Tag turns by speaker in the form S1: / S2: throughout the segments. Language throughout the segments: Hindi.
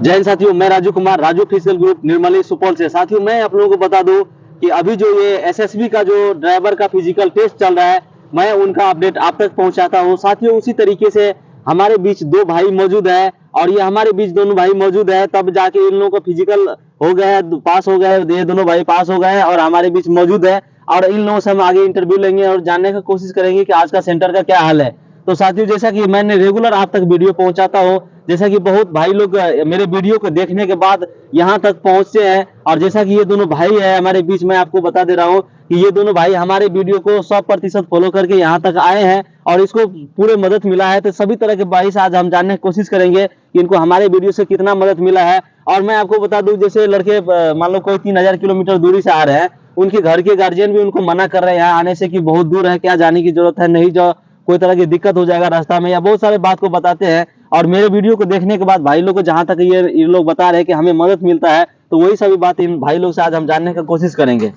S1: जय हिंद साथियों, मैं राजू कुमार, राजू फिजिकल ग्रुप निर्मली सुपौल से। साथियों मैं आप लोगों को बता दूं कि अभी जो ये एसएसबी का जो ड्राइवर का फिजिकल टेस्ट चल रहा है, मैं उनका अपडेट आप तक पहुंचाता हूं। साथियों उसी तरीके से हमारे बीच दो भाई मौजूद है और ये हमारे बीच दोनों भाई मौजूद है, तब जाके इन लोगों का फिजिकल हो गया है, पास हो गया है, ये दोनों भाई पास हो गए हैं और हमारे बीच मौजूद है। और इन लोगों से हम आगे इंटरव्यू लेंगे और जानने की कोशिश करेंगे कि आज का सेंटर का क्या हाल है। तो साथियों जैसा कि मैंने रेगुलर आप तक वीडियो पहुंचाता हूं, जैसा कि बहुत भाई लोग मेरे वीडियो को देखने के बाद यहां तक पहुंचे हैं, और जैसा कि ये दोनों भाई है हमारे बीच में, आपको बता दे रहा हूं कि ये दोनों भाई हमारे वीडियो को 100% फॉलो करके यहां तक आए हैं और इसको पूरे मदद मिला है। तो सभी तरह के भाई से आज हम जानने की कोशिश करेंगे कि इनको हमारे वीडियो से कितना मदद मिला है। और मैं आपको बता दूं, जैसे लड़के मान लो कोई 3000 किलोमीटर दूरी से आ रहे हैं, उनके घर के गार्जियन भी उनको मना कर रहे हैं यहाँ आने से कि बहुत दूर है, क्या जाने की जरूरत है, नहीं जाओ, कोई तरह की दिक्कत हो जाएगा रास्ता में, या बहुत सारे बात को बताते हैं। और मेरे वीडियो को देखने के बाद भाई लोग को जहां तक ये लोग बता रहे हैं कि हमें मदद मिलता है, तो वही सभी बात इन भाई लोग से आज हम जानने की कोशिश करेंगे।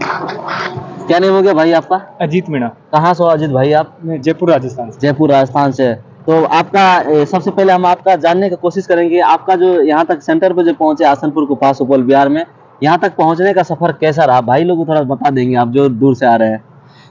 S1: क्या नाम हो गया भाई आपका?
S2: अजीत मीणा।
S1: कहाँ से हो अजीत भाई आप?
S2: जयपुर राजस्थान से।
S1: जयपुर राजस्थान से। तो आपका सबसे पहले हम आपका जानने की कोशिश करेंगे, आपका जो यहाँ तक सेंटर पे जो पहुंचे आसनपुर के पास सुपौल बिहार में, यहाँ तक पहुंचने का सफर कैसा रहा? भाई लोग को थोड़ा बता देंगे आप जो दूर से आ रहे हैं।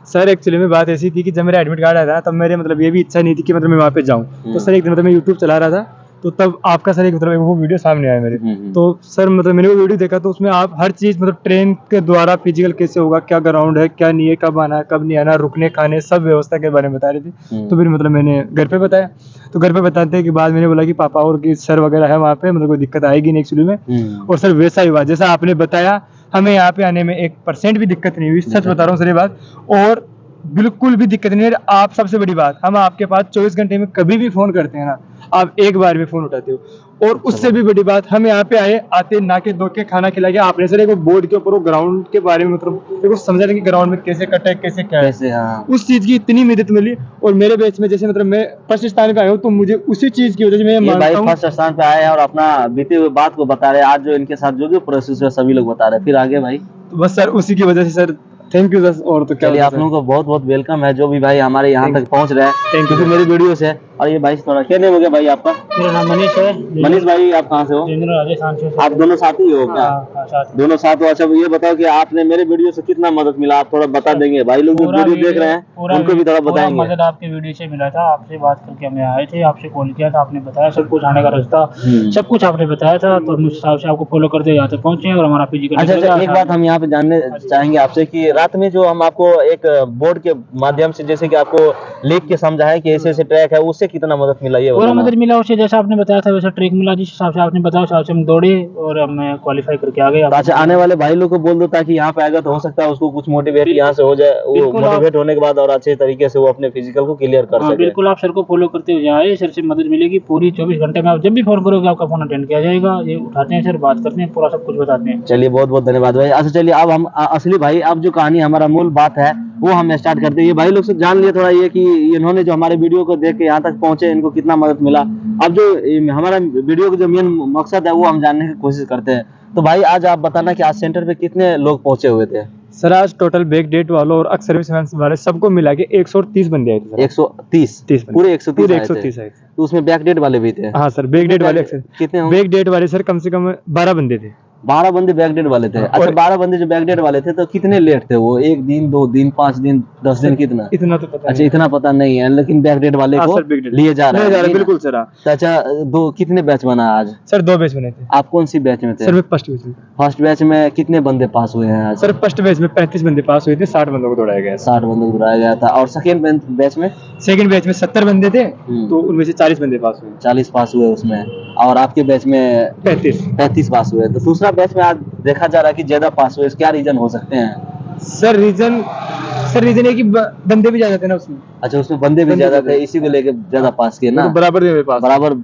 S2: सर एक्चुअली में बात ऐसी थी कि जब मेरा एडमिट कार्ड आया था तब मेरे मतलब ये भी इच्छा नहीं थी कि मतलब मैं वहाँ पे जाऊँ। तो सर एक दिन मतलब मैं यूट्यूब चला रहा था, तो तब आपका सर एक मतलब वो वीडियो सामने आया मेरे। तो सर मतलब मैंने वो वीडियो देखा, तो उसमें आप हर चीज़ मतलब ट्रेन के द्वारा फिजिकल कैसे होगा, क्या ग्राउंड है, क्या नहीं है, कब आना है कब नहीं आना, रुकने खाने सब व्यवस्था के बारे में बता रही थी। तो फिर मतलब मैंने घर पे बताया, तो घर पे बताने के बाद मैंने बोला कि पापा और कि सर वगैरह है वहाँ पे, मतलब कोई दिक्कत आएगी नहीं एक्चुअली में। और सर वैसा ही हुआ जैसा आपने बताया, हमें यहाँ पे आने में 1% भी दिक्कत नहीं हुई, सच बता रहा हूँ सर ये बात। और बिल्कुल भी दिक्कत नहीं है। आप सबसे बड़ी बात, हम आपके पास 24 घंटे में कभी भी फोन करते हैं ना, आप एक बार में फोन उठाते हो। और उससे भी बड़ी बात, हम यहाँ पे आते ना के धो के खाना खिला के आपने सर एक बोर्ड के ऊपर वो ग्राउंड के बारे में मतलब देखो समझा रहे कि ग्राउंड में कैसे कट है कैसे क्या है।
S1: हाँ।
S2: उस चीज की इतनी मदद मिली। और मेरे बैच में जैसे मतलब मैं फर्स्ट स्थान पे आया हूँ, तो मुझे उसी चीज की वजह से मैं मानता हूँ।
S1: फर्स्ट स्थान पे आए हैं और अपना बीते हुए बात को बता रहे हैं, आज जो इनके साथ जो जो प्रोसेस है सभी लोग बता रहे हैं। फिर आगे भाई?
S2: तो बस सर उसी की वजह से सर थैंक यू सर। और तो क्या,
S1: आप लोगों को बहुत बहुत वेलकम है जो भी भाई हमारे यहाँ तक पहुँच रहे हैं क्योंकि मेरी वीडियो से। और ये भाई थोड़ा क्या नाम हो गया भाई आपका?
S3: मेरा नाम मनीष है।
S1: मनीष भाई आप कहाँ से हो?
S3: राजस्थान से।
S1: आप दोनों साथी हो क्या?
S3: साथ।
S1: दोनों साथ हो। अच्छा ये बताओ कि आपने मेरे वीडियो से कितना मदद मिला, आप थोड़ा बता देंगे? भाई लोग जो वीडियो देख रहे हैं उनको भी थोड़ा बताएंगे।
S3: मदद आपके वीडियो से मिला था, आपसे बात करके हमें आए थे, आपसे कॉल किया था, आपने बताया सब कुछ, आने का रास्ता सब कुछ आपने बताया था, तो उस हिसाब से आपको फॉलो करते यहाँ तक पहुंचे और हमारा फिजिकल।
S1: अच्छा एक बात हम यहाँ पे जानने चाहेंगे आपसे कि रात में जो हम आपको एक बोर्ड के माध्यम से जैसे कि आपको लिख के समझाया कि ऐसे ऐसे ट्रैक है, उससे कितना मदद मिला? ये
S3: पूरा मदद मिला उससे, जैसा आपने बताया था वैसा ट्रैक मिला, जिस हिसाब से आपने बताया उस हिसाब से हम दौड़े और हमें क्वालिफाई करके आ गए।
S1: अच्छा आने वाले भाई लोग को बोल दो ताकि यहाँ पे आएगा तो हो सकता है उसको कुछ मोटिवेट यहाँ से हो जाए, वो मोटिवेट होने के बाद और अच्छे तरीके से वो अपने फिजिकल को क्लियर कर सके।
S3: बिल्कुल आप सर को फॉलो करते हुए जाए, सर से मदद मिलेगी पूरी 24 घंटे में। आप जब भी फोन करोगे आपका फोन अटेंड किया जाएगा, ये उठाते हैं सर, बात करते हैं, पूरा सब कुछ बताते हैं।
S1: चलिए बहुत बहुत धन्यवाद भाई। अच्छा चलिए अब हम असली भाई, अब जो कहानी हमारा मूल बात है वो हम स्टार्ट करते हैं। ये भाई लोग से जान लिए थोड़ा ये कि इन्होंने जो हमारे वीडियो को देख के यहाँ तक पहुंचे, इनको कितना मदद मिला। अब जो हमारा वीडियो का जो मेन मकसद है वो हम जानने की कोशिश करते हैं। तो भाई आज आप बताना कि आज सेंटर पे कितने लोग पहुंचे हुए थे?
S2: सर आज टोटल बैक डेट वालों और सर्विस वाले सबको मिला के 130 बंदे आए थे।
S1: 130 पूरे 130
S2: आए थे।
S1: तो उसमें बैक डेट वाले भी थे?
S2: हाँ सर बैक डेट वाले
S1: कितने?
S2: बैक डेट वाले सर कम से कम 12 बंदे थे।
S1: 12 बंदे बैक डेट वाले थे। अच्छा 12 बंदे जो बैक डेट वाले थे, तो कितने लेट थे वो? 1 दिन 2 दिन 5 दिन 10 दिन कितना?
S2: इतना तो पता
S1: अच्छा इतना पता नहीं है, लेकिन बैक डेट वाले को लिए जा रहे हैं।
S2: बिल्कुल सर।
S1: अच्छा दो कितने बैच बना आज?
S2: सर 2 बैच बने थे।
S1: आप कौन सी बैच में थे?
S2: सर मैं फर्स्ट बैच में।
S1: फर्स्ट बैच में कितने बंदे पास हुए हैं आज?
S2: सर फर्स्ट बैच में 35 बंदे पास हुए थे, 60 बंदों को दौड़ाया गया।
S1: 60 बंदों को दौड़ाया गया था। और सेकंड बैच में?
S2: सेकंड बैच में 70 बंदे थे, तो उनमें से 40 बंदे पास हुए।
S1: 40 पास हुए उसमें। और आपके बैच में 35 पास हुए। तो दूसरा बैच में आज देखा जा रहा है कि ज्यादा पास हुए, क्या रीजन हो सकते हैं?
S2: सर रीजन है कि बंदे भी ज्यादा थे ना उसमें।
S1: अच्छा उसमें बंदे भी ज्यादा थे, इसी को लेके ज्यादा पास किए ना? बराबर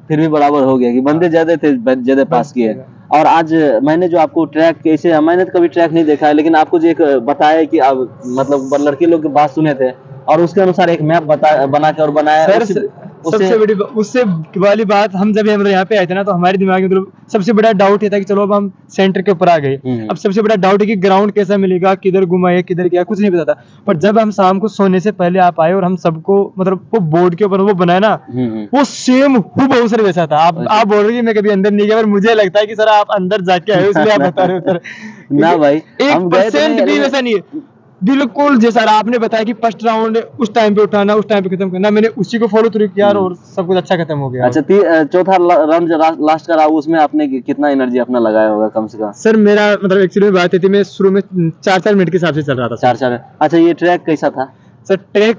S1: फिर भी बराबर हो गया कि बंदे ज्यादा थे, ज्यादा पास किए। और आज मैंने जो आपको ट्रैक कैसे, मैंने तो कभी ट्रैक नहीं देखा है, लेकिन आपको जो एक बताया कि आप मतलब लड़के लोग की बात सुने थे और उसके अनुसार एक मैप बना के और बनाया।
S2: सबसे बड़ी उससे वाली बात, हम जब मतलब यहाँ पे आए थे ना, तो हमारे दिमाग में मतलब सबसे बड़ा डाउट ये था कि चलो अब हम सेंटर के ऊपर आ गए। अब सबसे बड़ा डाउट है कि ग्राउंड कैसा मिलेगा, किधर घुमाए, किधर क्या, कुछ नहीं पता था। पर जब हम शाम को सोने से पहले आप आए और हम सबको मतलब वो बोर्ड के ऊपर वो बनाया ना, वो सेम हूबहू सर वैसा था। आप बोल रहे हैं मैं कभी अंदर नहीं गया, पर मुझे लगता है कि सर आप अंदर जाके आए हो, इसलिए आप बता रहे हो सर।
S1: ना भाई, हम गए तो
S2: 1% भी वैसा नहीं है, बिल्कुल जैसा आपने बताया कि फर्स्ट राउंड उस टाइम पे उठाना, उस टाइम पे खत्म करना, मैंने उसी को फॉलो थ्रू किया और सब कुछ अच्छा खत्म हो गया।
S1: अच्छा, चौथा राउंड जो लास्ट का रहा, उसमें आपने कितना एनर्जी अपना लगाया होगा कम से कम?
S2: सर मेरा मतलब एक्चुअली में बात थी, मैं शुरू में 4-4 मिनट के हिसाब से चल रहा था।
S1: 4-4। अच्छा, ये ट्रैक कैसा था?
S2: सर ट्रैक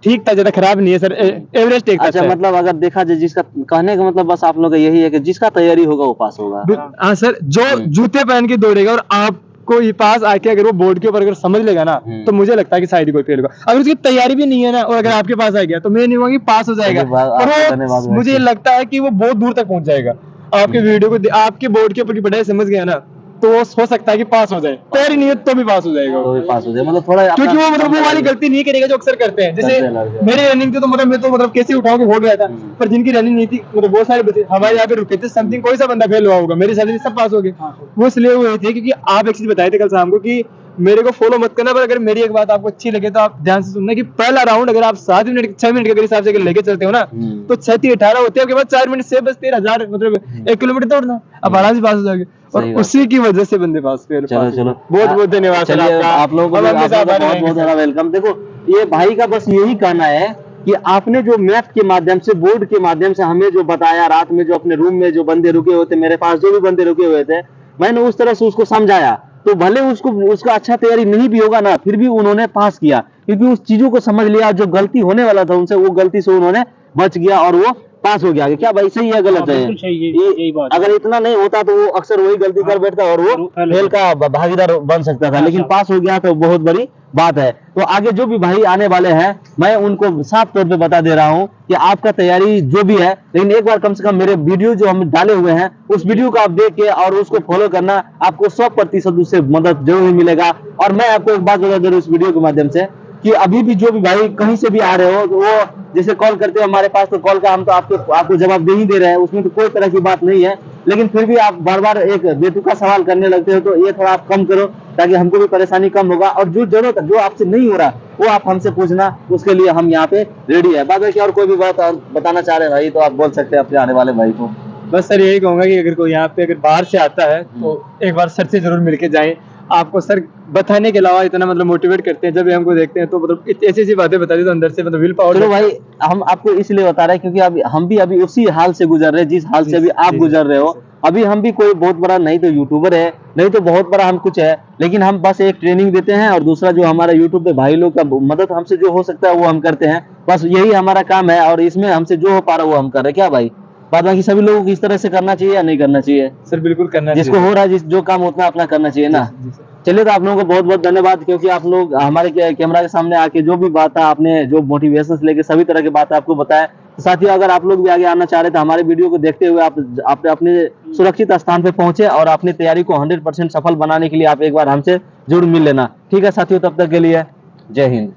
S2: ठीक था, ज्यादा खराब नहीं है सर, एवरेज ट्रैक था।
S1: अच्छा, मतलब अगर देखा जाए, जिसका कहने का मतलब बस आप लोग का यही है कि जिसका तैयारी होगा वो पास होगा।
S2: हाँ सर, जो जूते पहन के दौड़ेगा और आपको ये पास आके अगर वो बोर्ड के ऊपर अगर समझ लेगा ना, तो मुझे लगता है कि शायद ही कोई फेल होगा। अगर उसकी तैयारी भी नहीं है ना, और अगर आपके पास आ गया, तो मैं नहीं कहूँगा कि पास हो जाएगा, पर वो मुझे लगता है कि वो बहुत दूर तक पहुंच जाएगा। आपके वीडियो को आपके बोर्ड के ऊपर की पढ़ाई समझ गया ना, तो वो हो सकता है कि पास हो जाए। तैयारी नहीं है तो भी पास हो जाएगा,
S1: तो भी पास हो जाए, मतलब थोड़ा
S2: क्योंकि वो मतलब वो वाली गलती नहीं करेगा जो अक्सर करते हैं। जैसे मेरी रनिंग थी, तो मतलब मैं तो मतलब कैसे उठाओ के हो गया था, पर जिनकी रनिंग नहीं थी, मतलब बहुत सारे बच्चे हमारे यहाँ पे रुके थे, समथिंग कोई सा बंदा फेल हुआ होगा, मेरे साथ सब पास हो गए। वो इसलिए हुए थे क्योंकि आप एक चीज बताए थे कल शाम को कि मेरे को फॉलो मत करना, पर अगर मेरी एक बात आपको अच्छी लगे तो आप ध्यान से सुनना कि पहला राउंड अगर आप 7 मिनट 6 मिनट के हिसाब से अगर लेके चलते हो ना, तो 36-18 होते हैं, आपके पास 4 मिनट से बस 13,000 मतलब 1 किलोमीटर दौड़ना, अब आराम से पास हो जाओगे। और उसी की वजह से बंदे पास फेल।
S1: चलो
S2: बहुत बहुत धन्यवाद सर आपका,
S1: आप लोगों को बहुत बहुत बड़ा वेलकम। देखो, ये भाई का बस यही कहना है कि आपने जो मैथ के माध्यम से, बोर्ड के माध्यम से हमें जो बताया, रात में जो अपने रूम में जो बंदे रुके हुए थे, मेरे पास जो भी बंदे रुके हुए थे, मैंने उस तरह से उसको समझाया, तो भले उसका अच्छा तैयारी नहीं भी होगा ना, फिर भी उन्होंने पास किया, क्योंकि उस चीजों को समझ लिया, जो गलती होने वाला था उनसे, वो गलती से उन्होंने बच गया और वो पास हो गया। क्या भाई सही है गलत है?
S3: यही बात।
S1: अगर इतना नहीं होता तो वो अक्सर वही गलती कर बैठता और वो फेल का भागीदार बन सकता था, लेकिन पास हो गया तो बहुत बड़ी बात है। तो आगे जो भी भाई आने वाले हैं, मैं उनको साफ तौर पे बता दे रहा हूं कि आपका तैयारी जो भी है, लेकिन एक बार कम से कम मेरे वीडियो जो हम डाले हुए हैं, उस वीडियो को आप देख के और उसको फॉलो करना, आपको 100% उससे मदद जरूर मिलेगा। और मैं आपको एक बात बता दे रहा हूँ इस वीडियो के माध्यम से कि अभी भी जो भी भाई कहीं से भी आ रहे हो, तो वो जैसे कॉल करते हो हमारे पास, तो कॉल का हम तो आपको जवाब दे ही दे रहे हैं, उसमें तो कोई तरह की बात नहीं है, लेकिन फिर भी आप बार बार एक बेतुका सवाल करने लगते हो, तो ये थोड़ा आप कम करो, ताकि हमको भी परेशानी कम होगा। और जो जरूरत जो आपसे नहीं हो रहा वो आप हमसे पूछना, उसके लिए हम यहाँ पे रेडी है। बाद में और कोई भी बात बताना चाह रहे हैं भाई, तो आप बोल सकते हैं अपने आने वाले भाई को।
S2: बस सर यही कहूंगा कि अगर कोई यहाँ पे अगर बाहर से आता है, तो एक बार सर से जरूर मिलके जाएं। आपको सर बताने के अलावा इतना मतलब मोटिवेट करते हैं, जब भी हमको देखते हैं तो मतलब ऐसी ऐसी बातें बताते तो अंदर से मतलब विल पावर।
S1: चलो भाई, हम आपको इसलिए बता रहे हैं क्योंकि हम भी अभी उसी हाल से गुजर रहे हैं, जिस हाल से अभी आप गुजर रहे हो। अभी हम भी कोई बहुत बड़ा नहीं तो यूट्यूबर है, नहीं तो बहुत बड़ा हम कुछ है, लेकिन हम बस एक ट्रेनिंग देते हैं, और दूसरा जो हमारा यूट्यूब पे भाई लोग का मदद हमसे जो हो सकता है वो हम करते हैं। बस यही हमारा काम है, और इसमें हमसे जो हो पा रहा है वो हम कर रहे हैं। क्या भाई, बाद बाकी सभी लोगों को इस तरह से करना चाहिए या नहीं करना चाहिए?
S2: सर बिल्कुल करना चाहिए,
S1: जिसको हो रहा है, जो काम उतना अपना करना चाहिए ना। चलिए, तो आप लोगों को बहुत बहुत धन्यवाद, क्योंकि आप लोग हमारे कैमरा के सामने आके जो भी बात है आपने, जो मोटिवेशन लेके सभी तरह की बात आपको बताया। तो साथियों, अगर आप लोग भी आगे आना चाह रहे थे, हमारे वीडियो को देखते हुए आप अपने सुरक्षित स्थान पे पहुंचे और अपनी तैयारी को 100% सफल बनाने के लिए आप एक बार हमसे जरूर मिल लेना। ठीक है साथियों, तब तक के लिए जय हिंद।